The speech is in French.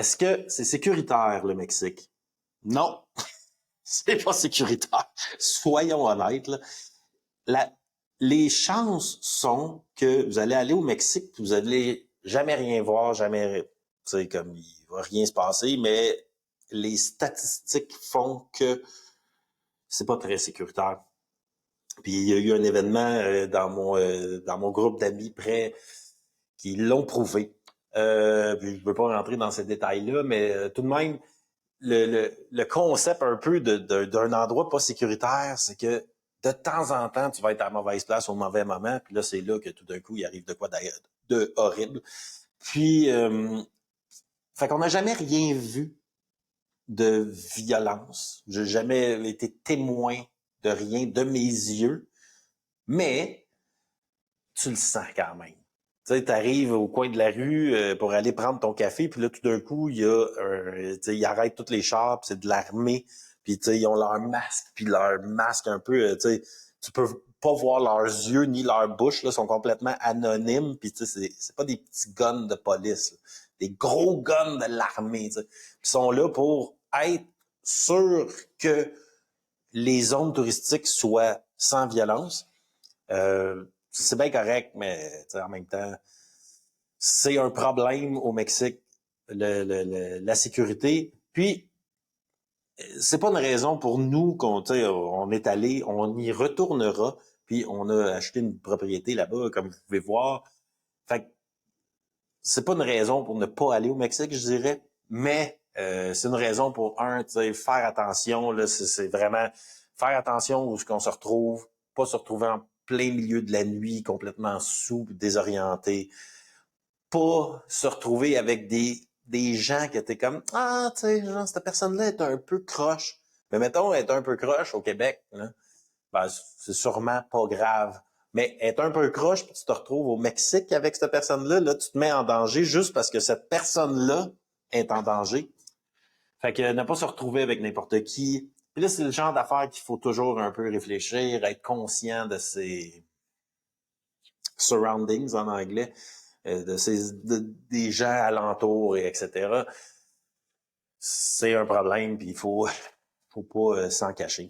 Est-ce que c'est sécuritaire, le Mexique? Non, c'est pas sécuritaire. Soyons honnêtes, là. Les chances sont que vous allez aller au Mexique, vous allez jamais rien voir, jamais, tu sais, comme il va rien se passer, mais les statistiques font que c'est pas très sécuritaire. Puis il y a eu un événement dans mon groupe d'amis près qui l'ont prouvé. Puis je veux pas rentrer dans ces détails-là, mais tout de même, le concept un peu d'un endroit pas sécuritaire, c'est que de temps en temps, tu vas être à la mauvaise place au mauvais moment, puis là, c'est là que tout d'un coup, il arrive de quoi de horrible. Puis, fait qu'on n'a jamais rien vu de violence. J'ai jamais été témoin de rien de mes yeux, mais tu le sens quand même. Tu sais, t'arrives au coin de la rue pour aller prendre ton café, puis là, tout d'un coup, il y a tu sais, ils arrêtent tous les chars, puis c'est de l'armée, puis tu sais, ils ont leur masque, puis leur masque un peu, tu sais, tu peux pas voir leurs yeux ni leur bouche, là, sont complètement anonymes, puis tu sais, c'est pas des petits guns de police, là. Des gros guns de l'armée, tu sais, qui sont là pour être sûrs que les zones touristiques soient sans violence. C'est bien correct, mais en même temps, c'est un problème au Mexique, la sécurité. Puis, c'est pas une raison pour nous on est allé, on y retournera, puis on a acheté une propriété là-bas, comme vous pouvez voir. Fait que c'est pas une raison pour ne pas aller au Mexique, je dirais, mais c'est une raison pour faire attention. Là, c'est vraiment faire attention où ce qu'on se retrouve, pas se retrouver en plein milieu de la nuit, complètement sous, désorienté, pas se retrouver avec des gens qui étaient comme ah tu sais genre cette personne-là est un peu croche. Mais mettons être un peu croche au Québec, là, ben, c'est sûrement pas grave. Mais être un peu croche, puis tu te retrouves au Mexique avec cette personne-là, là, tu te mets en danger juste parce que cette personne-là est en danger. Fait que ne pas se retrouver avec n'importe qui. Puis là, c'est le genre d'affaires qu'il faut toujours un peu réfléchir, être conscient de ses surroundings en anglais, des gens alentours, et etc. C'est un problème, puis il faut pas s'en cacher.